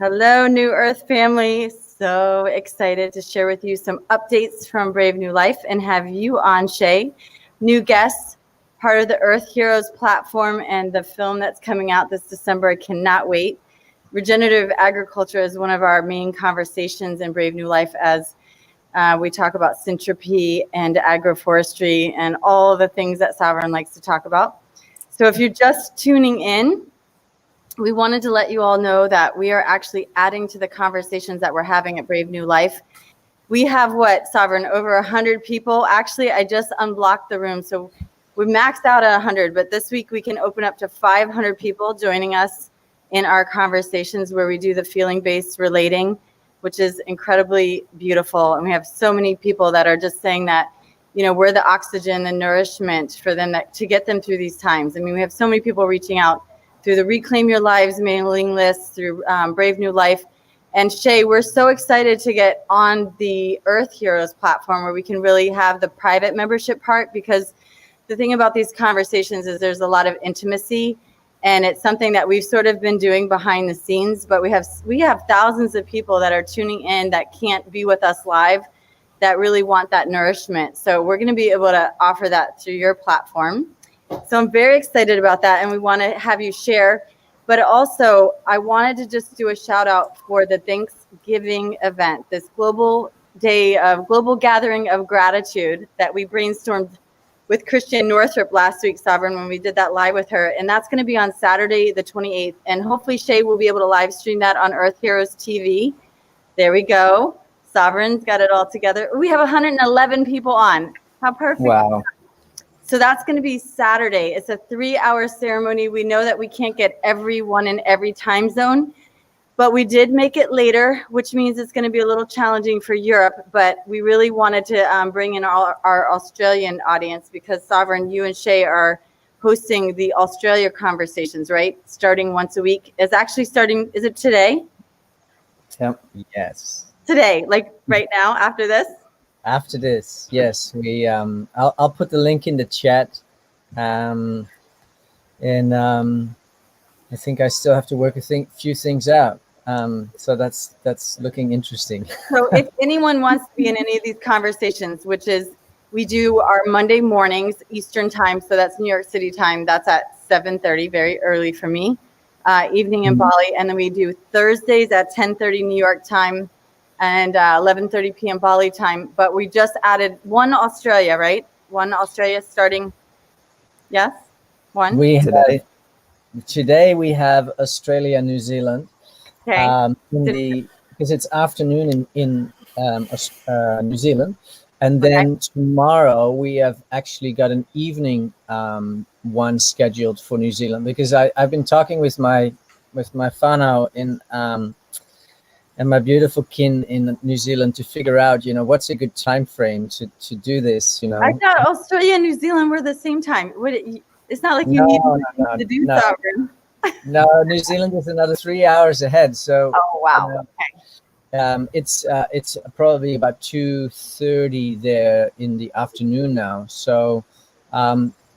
Hello, New Earth family. So excited to share with you some updates from Brave New Life and have you on, Shay. New guests, part of the Earth Heroes platform and the film that's coming out this December. I cannot wait. Regenerative agriculture is one of our main conversations in Brave New Life as we talk about Syntropy and agroforestry and all the things that Sovereign likes to talk about. So if you're just tuning in, we wanted to let you all know that we are actually adding to the conversations that we're having at Brave New Life. We have Sovereign, over 100 people. Actually, I just unblocked the room, so we maxed out at 100, but this week we can open up to 500 people joining us in our conversations where we do the feeling-based relating, which is incredibly beautiful. And we have so many people that are just saying that, you know, we're the oxygen, the nourishment for them to get them through these times. I mean, we have so many people reaching out through the Reclaim Your Lives mailing list, through Brave New Life. And Shay, we're so excited to get on the Earth Heroes platform where we can really have the private membership part, because the thing about these conversations is there's a lot of intimacy, and it's something that we've sort of been doing behind the scenes, but we have thousands of people that are tuning in that can't be with us live that really want that nourishment. So we're going to be able to offer that through your platform. So I'm very excited about that, and we want to have you share. But also, I wanted to just do a shout out for the Thanksgiving event, this global gathering of gratitude that we brainstormed with Christian Northrup last week, Sovereign, when we did that live with her. And that's going to be on Saturday, the 28th. And hopefully Shay will be able to live stream that on Earth Heroes TV. There we go. Sovereign's got it all together. We have 111 people on. How perfect. Wow. So that's going to be Saturday. It's a 3-hour ceremony. We know that we can't get everyone in every time zone, but we did make it later, which means it's going to be a little challenging for Europe. But we really wanted to bring in our Australian audience, because Sovereign, you and Shay are hosting the Australia conversations, right? Starting once a week. It's actually starting, is it today? Yes. Today, like right now, after this? After this, yes, I'll put the link in the chat, and I think I still have to work a few things out. So that's looking interesting. So if anyone wants to be in any of these conversations, which is, we do our Monday mornings Eastern time, so that's New York City time. That's at 7:30, very early for me. Evening in Bali, and then we do Thursdays at 10:30 New York time. And 11:30 p.m. Bali time. But we just added one Australia, right? One Australia starting. Yes, one. Today we have Australia, New Zealand. Okay. Because it's afternoon in New Zealand, and then tomorrow we have actually got an evening one scheduled for New Zealand, because I've been talking with my whānau and my beautiful kin in New Zealand to figure out, you know, what's a good time frame to do this, you know. I thought Australia and New Zealand were the same time. It's not like you need to do Sovereign. No, New Zealand is another 3 hours ahead. So oh wow. Okay. It's probably about 2:30 there in the afternoon now. So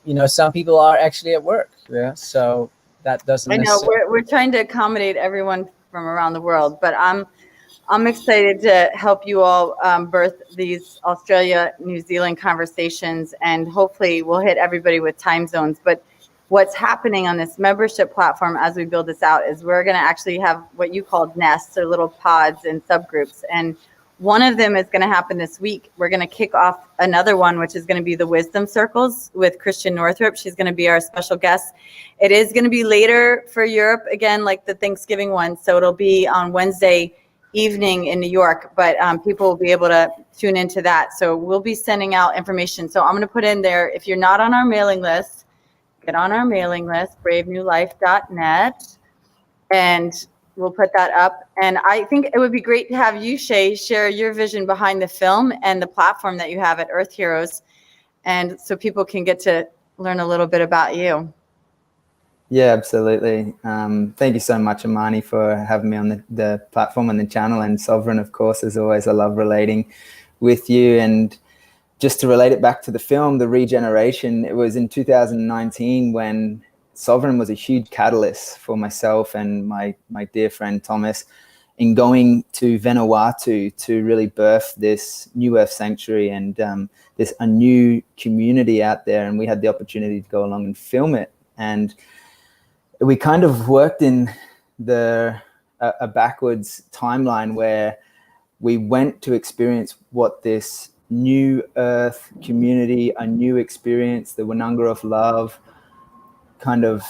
you know, some people are actually at work. Yeah. So that doesn't I know we're trying to accommodate everyone from around the world, but I'm excited to help you all birth these Australia, New Zealand conversations, and hopefully we'll hit everybody with time zones. But what's happening on this membership platform as we build this out is we're going to actually have what you called nests, or little pods and subgroups. And one of them is going to happen this week. We're going to kick off another one, which is going to be the Wisdom Circles with Christian Northrup. She's going to be our special guest. It is going to be later for Europe, again, like the Thanksgiving one. So it'll be on Wednesday evening in New York, but people will be able to tune into that. So we'll be sending out information. So I'm going to put in there, if you're not on our mailing list, get on our mailing list, bravenewlife.net, and we'll put that up. And I think it would be great to have you, Shay, share your vision behind the film and the platform that you have at Earth Heroes, and so people can get to learn a little bit about you. Yeah, absolutely. Thank you so much, Amani, for having me on the platform and the channel, and Sovereign, of course, as always. I love relating with you. And just to relate it back to the film, The Regeneration, it was in 2019 when Sovereign was a huge catalyst for myself and my dear friend Thomas. in going to Vanuatu to really birth this new Earth Sanctuary and this a new community out there. And we had the opportunity to go along and film it. And we kind of worked in a backwards timeline where we went to experience what this new Earth community, a new experience, the Wananga of love, kind of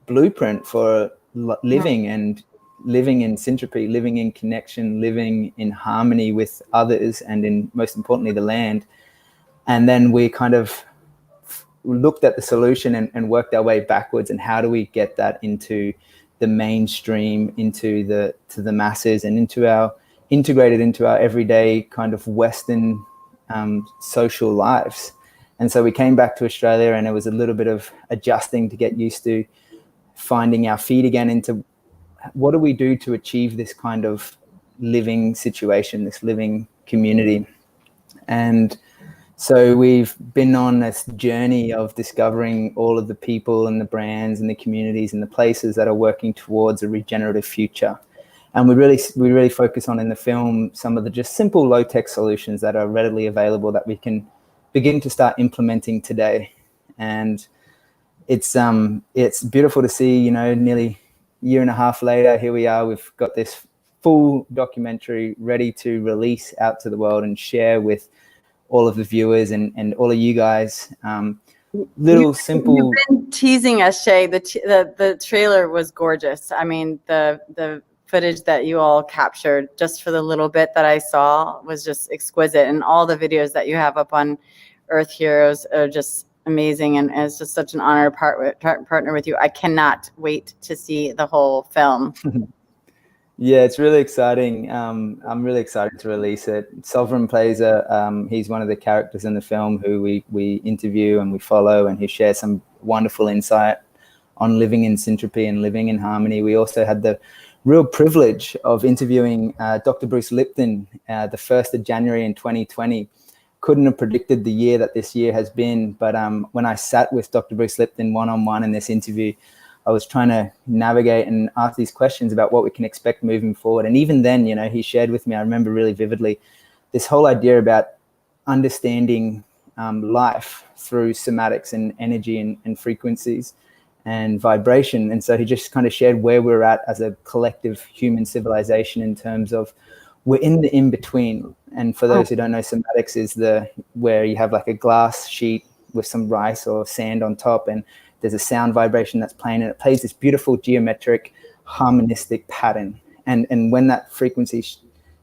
blueprint for living and living in Syntropy, living in connection, living in harmony with others, and in most importantly the land. And then we kind of looked at the solution and worked our way backwards, and how do we get that into the mainstream, into the masses, and integrated into our everyday kind of Western social lives. And so we came back to Australia, and it was a little bit of adjusting to get used to finding our feet again into what do we do to achieve this kind of living situation, this living community. And so we've been on this journey of discovering all of the people and the brands and the communities and the places that are working towards a regenerative future. And we really focus on in the film some of the just simple low-tech solutions that are readily available that we can begin to start implementing today. And it's beautiful to see, you know, nearly a year and a half later, here we are, we've got this full documentary ready to release out to the world and share with all of the viewers and all of you guys. You've been teasing us, Shay. The trailer was gorgeous. I mean, the footage that you all captured, just for the little bit that I saw, was just exquisite. And all the videos that you have up on Earth Heroes are just amazing. And it's just such an honor to partner with you. I cannot wait to see the whole film. Yeah, it's really exciting. I'm really excited to release it. Sovereign plays he's one of the characters in the film who we interview and we follow, and he shares some wonderful insight on living in Syntropy and living in harmony. We also had the real privilege of interviewing Dr. Bruce Lipton the 1st of January in 2020. Couldn't have predicted the year that this year has been, but when I sat with Dr. Bruce Lipton one-on-one in this interview, I was trying to navigate and ask these questions about what we can expect moving forward. And even then, you know, he shared with me, I remember really vividly, this whole idea about understanding life through somatics and energy and frequencies and vibration. And so he just kind of shared where we're at as a collective human civilization in terms of we're in the in-between. And for those who don't know, somatics is where you have like a glass sheet with some rice or sand on top, and there's a sound vibration that's playing, and it plays this beautiful geometric harmonistic pattern. And when that frequency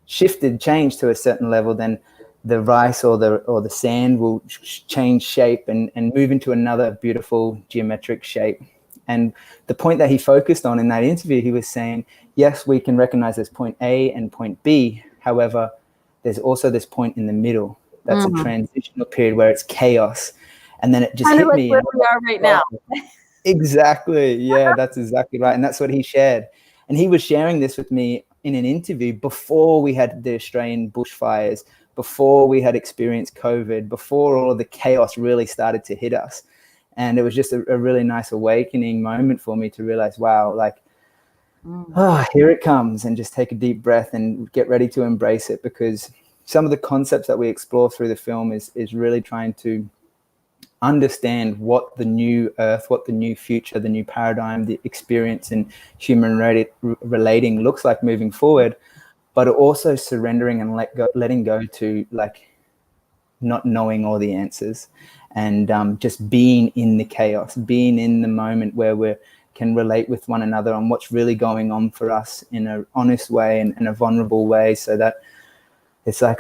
changed to a certain level, then the rice or the sand will change shape and move into another beautiful geometric shape. And the point that he focused on in that interview, he was saying, yes, we can recognize there's point A and point B. However, there's also this point in the middle. That's a transitional period where it's chaos. And then it just hit me. Where we are right now. Exactly. Yeah, that's exactly right. And that's what he shared. And he was sharing this with me in an interview before we had the Australian bushfires, before we had experienced COVID, before all of the chaos really started to hit us. And it was just a really nice awakening moment for me to realize, wow, like, here it comes, and just take a deep breath and get ready to embrace it, because some of the concepts that we explore through the film is really trying to understand what the new earth, what the new future, the new paradigm, the experience in human relating looks like moving forward, but also surrendering and letting go to like not knowing all the answers, and just being in the chaos, being in the moment where we can relate with one another on what's really going on for us in an honest way and in a vulnerable way, so that it's like,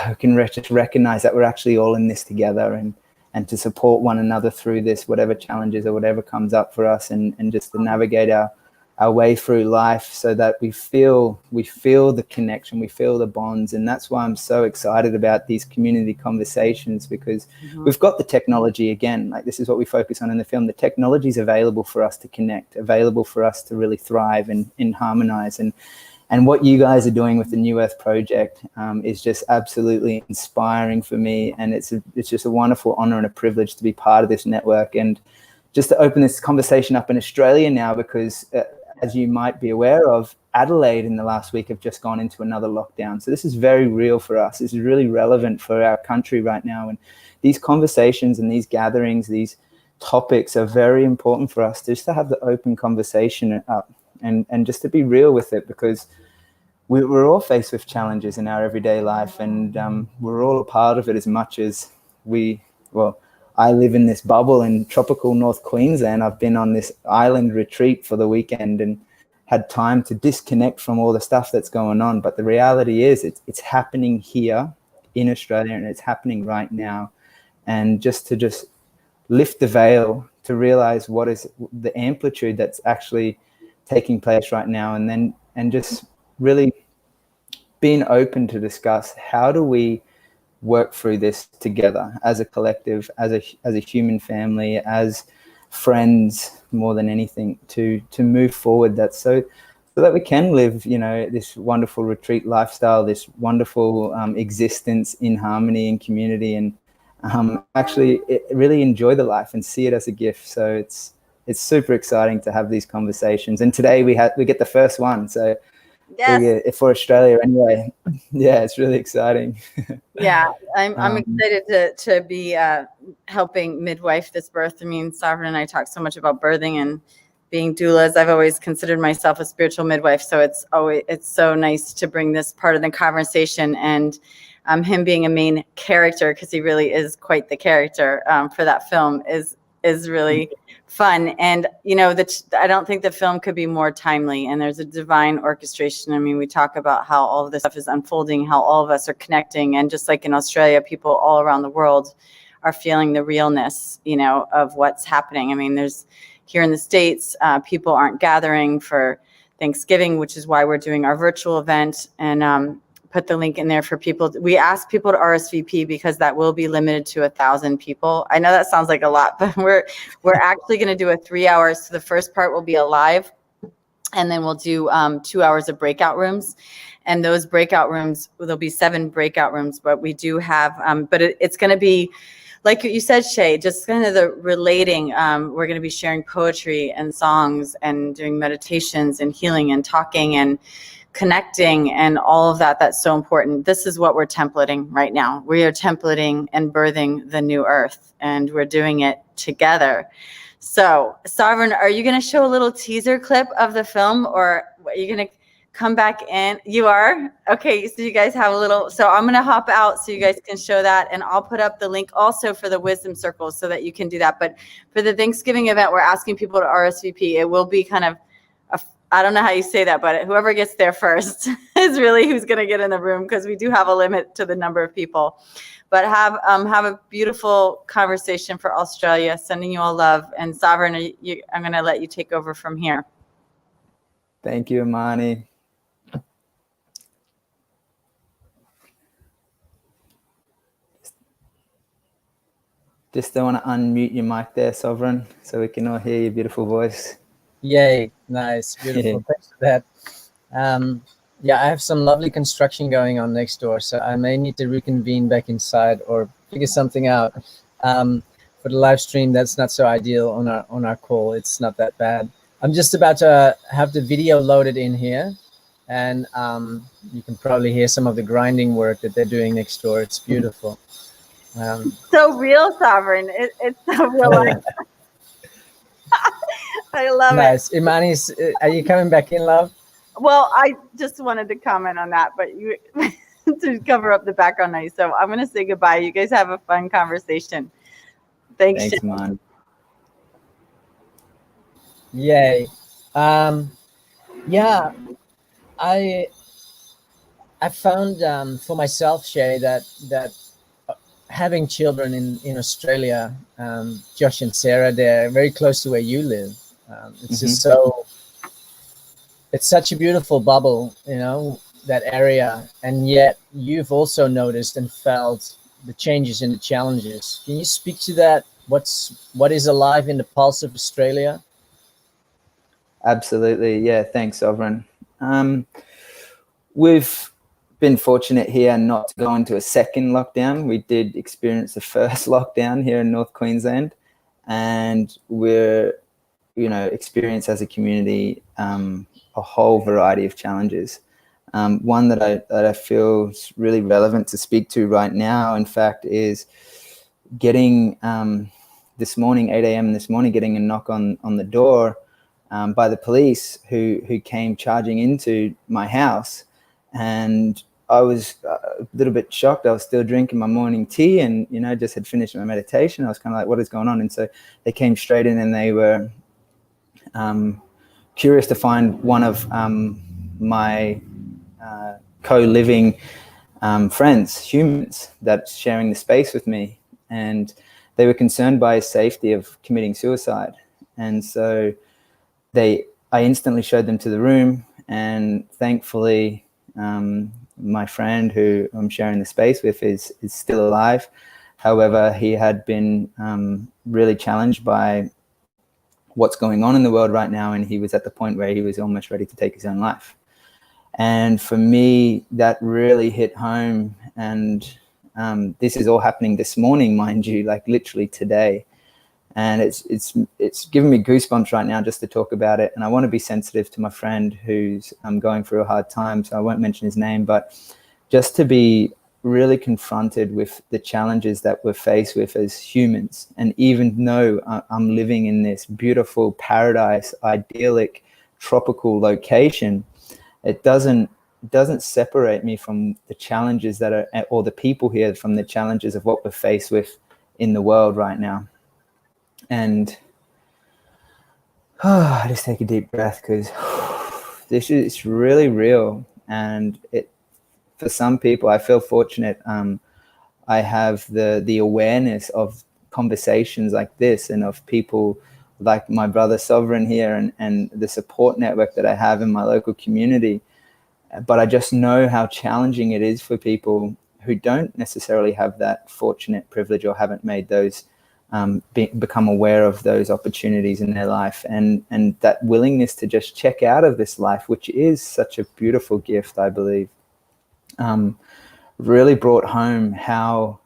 we can just recognize that we're actually all in this together, and to support one another through this, whatever challenges or whatever comes up for us, and just to navigate our way through life, so that we feel the connection, we feel the bonds. And that's why I'm so excited about these community conversations, because we've got the technology again. Like, this is what we focus on in the film. The technology is available for us to connect, available for us to really thrive and harmonize. And what you guys are doing with the New Earth Project is just absolutely inspiring for me. And it's just a wonderful honor and a privilege to be part of this network, and just to open this conversation up in Australia now, because as you might be aware of, Adelaide in the last week have just gone into another lockdown. So this is very real for us. This is really relevant for our country right now. And these conversations and these gatherings, these topics are very important for us just to have the open conversation up and just to be real with it, because we're all faced with challenges in our everyday life, and we're all a part of it as much as I live in this bubble in tropical North Queensland. I've been on this island retreat for the weekend and had time to disconnect from all the stuff that's going on. But the reality is it's happening here in Australia, and it's happening right now. And just lift the veil to realize what is the amplitude that's actually taking place right now, and just really being open to discuss how do we work through this together as a collective, as a human family, as friends, more than anything, to move forward. That's so that we can live, this wonderful retreat lifestyle, this wonderful existence in harmony and community, and actually really enjoy the life and see it as a gift. So it's super exciting to have these conversations. And today we get the first one. So yes, for Australia anyway. Yeah, it's really exciting. Yeah, I'm excited to be helping midwife this birth. I mean, Sovereign and I talk so much about birthing and being doulas. I've always considered myself a spiritual midwife, so it's so nice to bring this part of the conversation, and him being a main character, because he really is quite the character for that film, is really fun. And I don't think the film could be more timely, and there's a divine orchestration. I mean, we talk about how all of this stuff is unfolding, how all of us are connecting, and just like in Australia, people all around the world are feeling the realness of what's happening. I mean, there's here in the States, people aren't gathering for Thanksgiving, which is why we're doing our virtual event, and put the link in there for people. We ask people to RSVP because that will be limited to 1,000 people. I know that sounds like a lot, but we're actually going to do a 3 hours. So the first part will be a live, and then we'll do 2 hours of breakout rooms. And those breakout rooms, there'll be 7 breakout rooms, but we do have, but it's going to be, like you said, Shay, just kind of the relating. We're going to be sharing poetry and songs and doing meditations and healing and talking and connecting and all of that. That's so important. This is what we're templating right now. We are templating and birthing the new earth, and we're doing it together. So, Sovereign, are you going to show a little teaser clip of the film, or are you going to come back in? You are? Okay, so you guys have a little, so I'm going to hop out so you guys can show that, and I'll put up the link also for the wisdom circles so that you can do that. But for the Thanksgiving event, we're asking people to RSVP. It will be kind of I don't know how you say that, but whoever gets there first is really who's going to get in the room, because we do have a limit to the number of people. But have a beautiful conversation for Australia. Sending you all love. And Sovereign, I'm going to let you take over from here. Thank you, Amani. Just don't want to unmute your mic there, Sovereign, so we can all hear your beautiful voice. Yay, nice, beautiful. Yeah. Thanks for that. Yeah, I have some lovely construction going on next door, so I may need to reconvene back inside or figure something out. For the live stream, that's not so ideal on our call. It's not that bad. I'm just about to have the video loaded in here, and you can probably hear some of the grinding work that they're doing next door. It's beautiful. So real, Sovereign. It's so real. I love nice. it. Imani, are you coming back in, love? Well, I just wanted to comment on that, but you to cover up the background noise. So I'm going to say goodbye. You guys have a fun conversation. Thanks, Man. Yay. Yeah, I found for myself, Shay, that having children in Australia, Josh and Sarah, they're very close to where you live. It's just it's such a beautiful bubble, that area. And yet you've also noticed and felt the changes and the challenges. Can you speak to that? What is alive in the pulse of Australia? Absolutely. Yeah. Thanks, Sovereign. We've been fortunate here not to go into a second lockdown. We did experience the first lockdown here in North Queensland, and we're experience as a community a whole variety of challenges. One that I feel is really relevant to speak to right now, in fact, is getting this morning, 8 a.m. this morning, getting a knock on the door by the police who came charging into my house. And I was a little bit shocked. I was still drinking my morning tea and, just had finished my meditation. I was kind of like, what is going on? And so they came straight in and they were curious to find one of my co-living friends, humans, that's sharing the space with me. And they were concerned by his safety of committing suicide. And so I instantly showed them to the room, and thankfully my friend who I'm sharing the space with is still alive. However, he had been really challenged by what's going on in the world right now, and he was at the point where he was almost ready to take his own life. And for me, that really hit home. And this is all happening this morning, mind you, like literally today. And it's giving me goosebumps right now just to talk about it. And I want to be sensitive to my friend who's going through a hard time, so I won't mention his name, but just to be really confronted with the challenges that we're faced with as humans. And even though I'm living in this beautiful paradise, idyllic, tropical location, it doesn't separate me from the challenges that are, or the people here, from the challenges of what we're faced with in the world right now. And I just take a deep breath, because this is really real. And for some people, I feel fortunate. I have the awareness of conversations like this, and of people like my brother Sovereign here, and the support network that I have in my local community. But I just know how challenging it is for people who don't necessarily have that fortunate privilege, or haven't made those, become aware of those opportunities in their life, and that willingness to just check out of this life, which is such a beautiful gift, I believe, really brought home how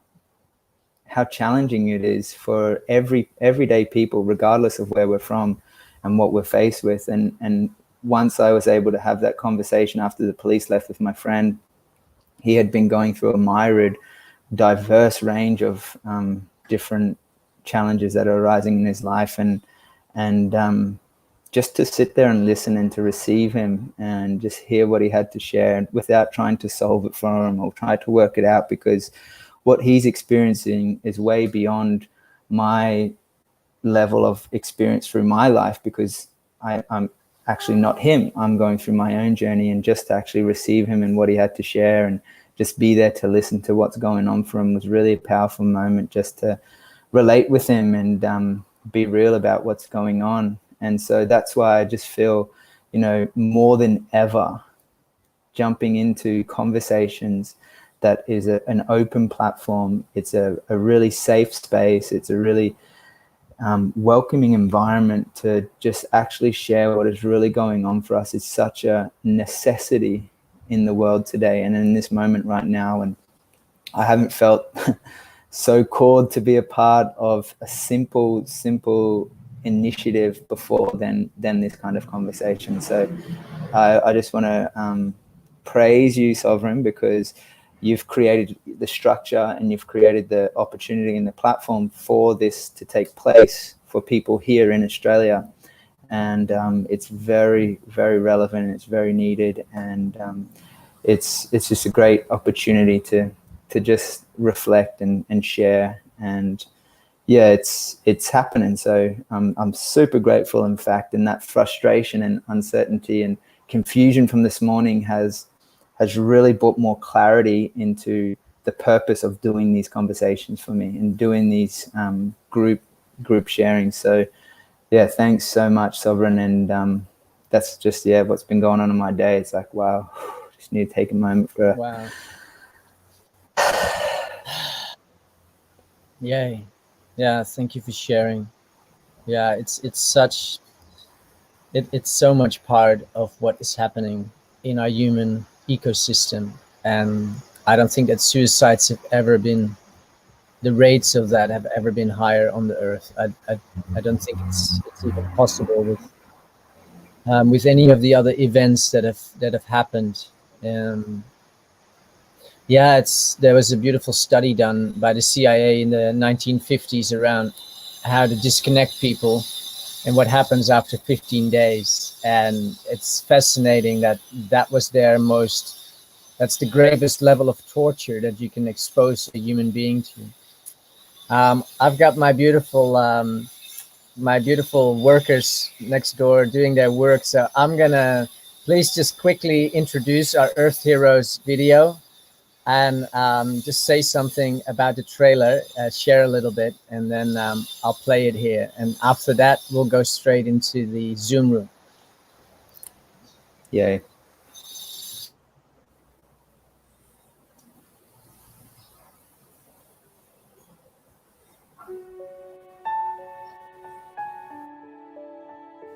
challenging it is for everyday people, regardless of where we're from and what we're faced with. And once I was able to have that conversation after the police left with my friend, he had been going through a myriad, diverse range of different challenges that are arising in his life, and just to sit there and listen, and to receive him, and just hear what he had to share without trying to solve it for him or try to work it out, because what he's experiencing is way beyond my level of experience through my life, because I'm actually not him. I'm going through my own journey, and just to actually receive him and what he had to share, and just be there to listen to what's going on for him, was really a powerful moment, just to relate with him and be real about what's going on. And so that's why I just feel, more than ever, jumping into conversations that is an open platform. It's a really safe space. It's a really welcoming environment to just actually share what is really going on for us. It's such a necessity in the world today, and in this moment right now. And I haven't felt so called to be a part of a simple initiative before than this kind of conversation. So I just want to praise you, Sovereign, because you've created the structure, and you've created the opportunity and the platform for this to take place for people here in Australia. And it's very, very relevant, and it's very needed. And it's just a great opportunity to just reflect and share. And yeah, it's happening. So I'm super grateful, in fact. And that frustration and uncertainty and confusion from this morning has really brought more clarity into the purpose of doing these conversations for me, and doing these group sharing. So yeah, thanks so much, Sovereign. And that's just what's been going on in my day. It's like, wow, just need to take a moment for wow. Yay. Yeah, thank you for sharing. Yeah, it's so much part of what is happening in our human ecosystem. And I don't think that suicides have ever been the rates of that have ever been higher on the Earth. I don't think it's even possible with any of the other events that have happened. Yeah, there was a beautiful study done by the CIA in the 1950s around how to disconnect people and what happens after 15 days. And it's fascinating that was that's the gravest level of torture that you can expose a human being to. I've got my beautiful workers next door doing their work. So I'm gonna please just quickly introduce our Earth Heroes video and just say something about the trailer, share a little bit, and then I'll play it here. And after that, we'll go straight into the Zoom room. Yay.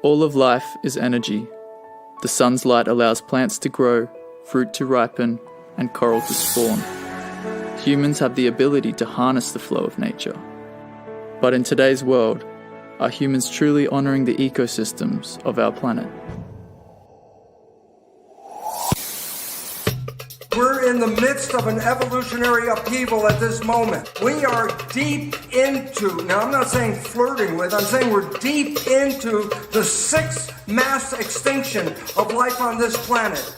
All of life is energy. The sun's light allows plants to grow, fruit to ripen, and coral to spawn. Humans have the ability to harness the flow of nature. But in today's world, are humans truly honouring the ecosystems of our planet? We're in the midst of an evolutionary upheaval at this moment. We are deep into, now I'm not saying flirting with, I'm saying we're deep into the sixth mass extinction of life on this planet.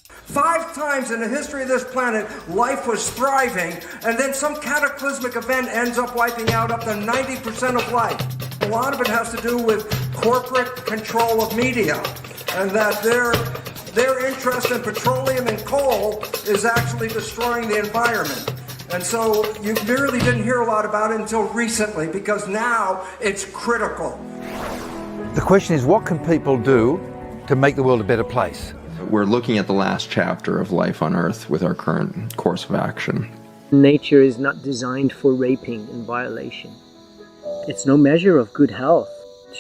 5 times in the history of this planet, life was thriving, and then some cataclysmic event ends up wiping out up to 90% of life. A lot of it has to do with corporate control of media, and that their interest in petroleum and coal is actually destroying the environment. And so you really didn't hear a lot about it until recently, because now it's critical. The question is, what can people do to make the world a better place? We're looking at the last chapter of life on Earth with our current course of action. Nature is not designed for raping and violation. It's no measure of good health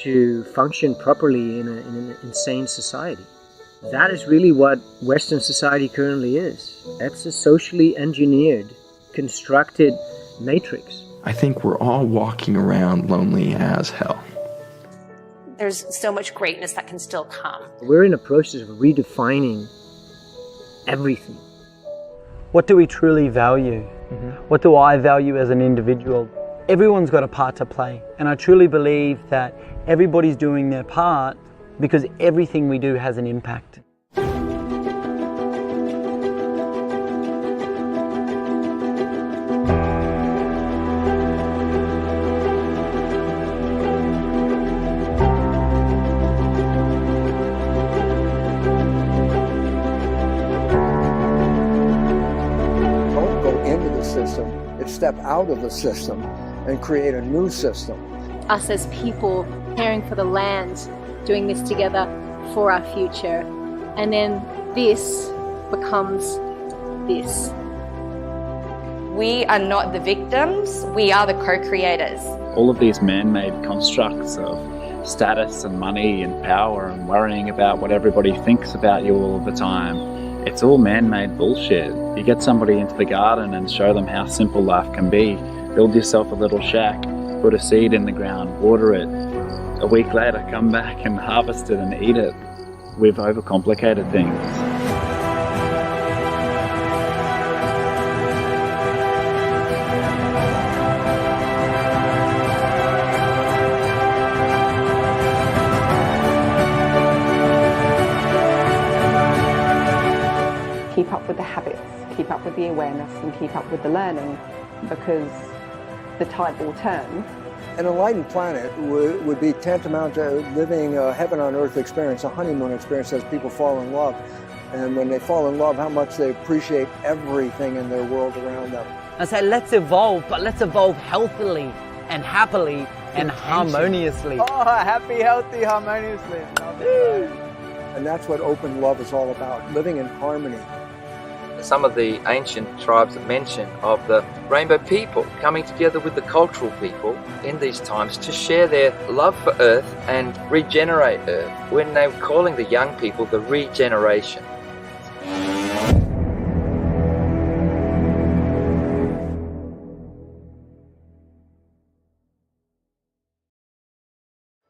to function properly in an insane society. That is really what Western society currently is. It's a socially engineered, constructed matrix. I think we're all walking around lonely as hell. There's so much greatness that can still come. We're in a process of redefining everything. What do we truly value? What do I value as an individual? Everyone's got a part to play. And I truly believe that everybody's doing their part because everything we do has an impact. Step out of the system and create a new system. Us as people caring for the land, doing this together for our future, and then this becomes this. We are not the victims, we are the co-creators. All of these man-made constructs of status and money and power and worrying about what everybody thinks about you all the time, it's all man-made bullshit. You get somebody into the garden and show them how simple life can be. Build yourself a little shack, put a seed in the ground, water it. A week later, come back and harvest it and eat it. We've overcomplicated things. Keep up with the habits, keep up with the awareness, and keep up with the learning, because the tide will turn. An enlightened planet would be tantamount to living a heaven on earth experience, a honeymoon experience as people fall in love. And when they fall in love, how much they appreciate everything in their world around them. I say, let's evolve, but let's evolve healthily and happily and harmoniously. Oh, happy, healthy, harmoniously. And that's what open love is all about, living in harmony. Some of the ancient tribes that mention of the rainbow people coming together with the cultural people in these times to share their love for Earth and regenerate Earth, when they were calling the young people the regeneration.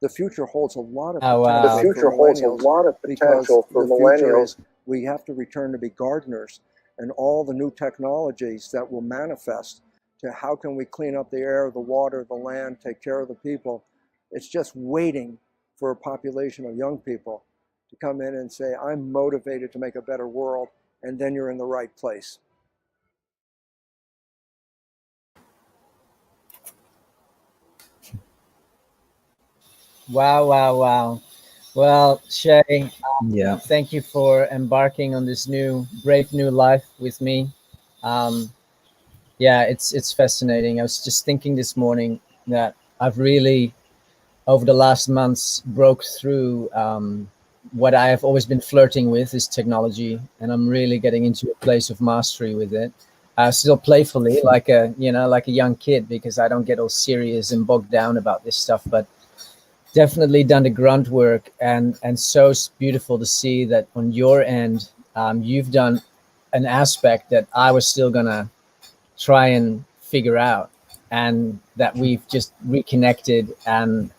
the future holds a lot of Oh, potential. wow. The future holds a lot of potential for millennials. We have to return to be gardeners, and all the new technologies that will manifest to how can we clean up the air, the water, the land, take care of the people. It's just waiting for a population of young people to come in and say, I'm motivated to make a better world, and then you're in the right place. Wow, wow, wow. Well, Shay, Yeah. thank you for embarking on this brave new life with me. Yeah, it's fascinating. I was just thinking this morning that I've really, over the last months, broke through what I have always been flirting with is technology, and I'm really getting into a place of mastery with it. Still playfully, like a young kid, because I don't get all serious and bogged down about this stuff, but definitely done the grunt work, and so it's beautiful to see that on your end, you've done an aspect that I was still gonna try and figure out, and that we've just reconnected, and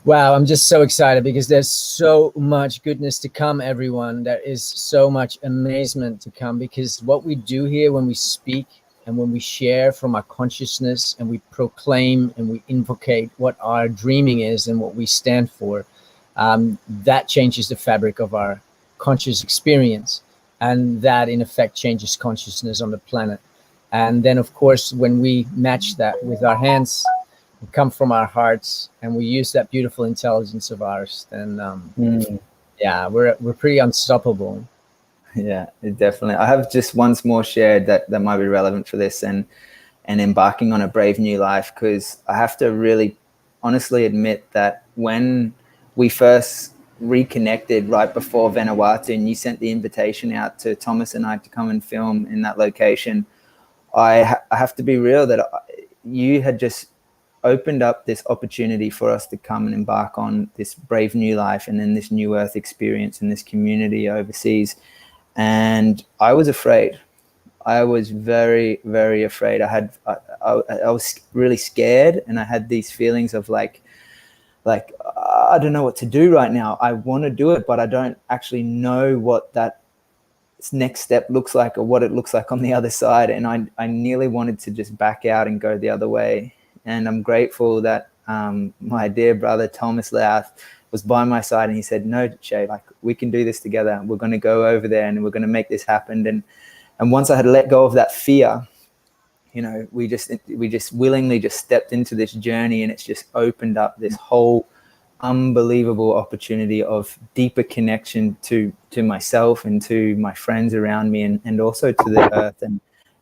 wow, I'm just so excited because there's so much goodness to come, everyone. There is so much amazement to come, because what we do here when we speak and when we share from our consciousness and we proclaim and we invocate what our dreaming is and what we stand for, that changes the fabric of our conscious experience. And that, in effect, changes consciousness on the planet. And then, of course, when we match that with our hands, we come from our hearts, and we use that beautiful intelligence of ours, then yeah, we're pretty unstoppable. Yeah, definitely. I have just once more shared that might be relevant for this, and embarking on a brave new life, because I have to really honestly admit that when we first reconnected right before Vanuatu, and you sent the invitation out to Thomas and I to come and film in that location, I have to be real that you had just opened up this opportunity for us to come and embark on this brave new life, and then this new earth experience in this community overseas. And I was afraid. I was very, very afraid. I was really scared, and I had these feelings of like I don't know what to do right now. I want to do it, but I don't actually know what that next step looks like or what it looks like on the other side. And I nearly wanted to just back out and go the other way. And I'm grateful that my dear brother Thomas Louth was by my side, and he said, "No, Shay, like, we can do this together. We're going to go over there and we're going to make this happen." And once I had let go of that fear, you know, we just willingly just stepped into this journey, and it's just opened up this whole unbelievable opportunity of deeper connection to myself and to my friends around me, and also to the earth,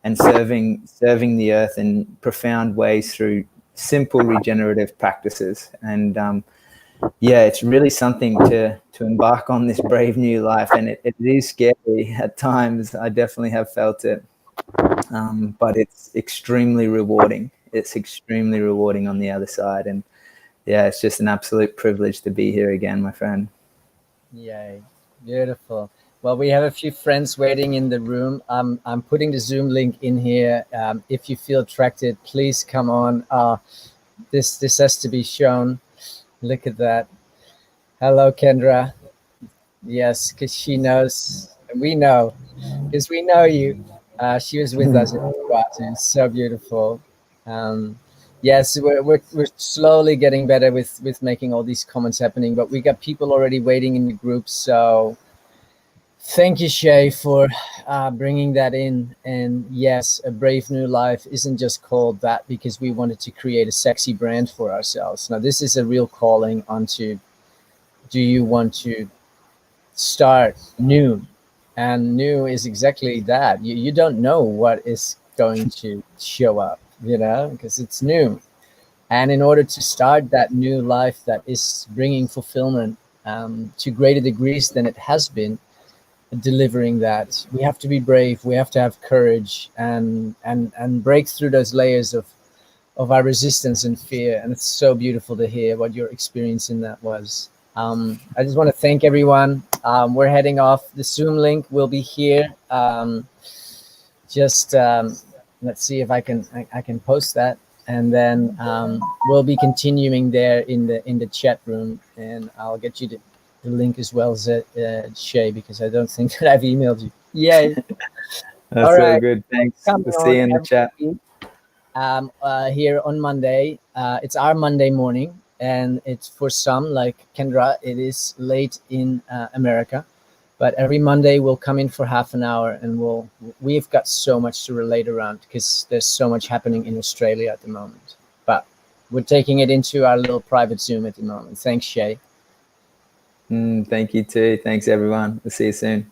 and serving the earth in profound ways through simple regenerative practices. And yeah, it's really something to embark on this brave new life, and it is scary at times. I definitely have felt it, but it's extremely rewarding. It's extremely rewarding on the other side, and yeah, it's just an absolute privilege to be here again, my friend. Yay, beautiful. Well, we have a few friends waiting in the room. I'm putting the Zoom link in here. If you feel attracted, please come on. This has to be shown. Look at that. Hello, Kendra. Yes, because she knows. We know, because we know you. She was with us in Vanuatu. It's so beautiful. Yes, we're slowly getting better with making all these comments happening, but we got people already waiting in the group. So thank you, Shay, for bringing that in. And yes, a brave new life isn't just called that because we wanted to create a sexy brand for ourselves. Now, this is a real calling onto, do you want to start new? And new is exactly that. You don't know what is going to show up, you know, because it's new. And in order to start that new life that is bringing fulfillment to greater degrees than it has been, delivering that, we have to be brave. We have to have courage and break through those layers of our resistance and fear. And it's so beautiful to hear what your experience in that was. I just want to thank everyone. We're heading off. The Zoom link will be here. Let's see if I can post that. and then we'll be continuing there in the chat room, and I'll get you the link as well as Shay, because I don't think that I've emailed you. Yay! That's All so right. good. Thanks. Come We'll see you in the chat. Here on Monday. It's our Monday morning, and it's for some, like Kendra, it is late in America. But every Monday we'll come in for half an hour, and we've got so much to relate around because there's so much happening in Australia at the moment. But we're taking it into our little private Zoom at the moment. Thanks, Shay. Thank you too. Thanks everyone. We'll see you soon.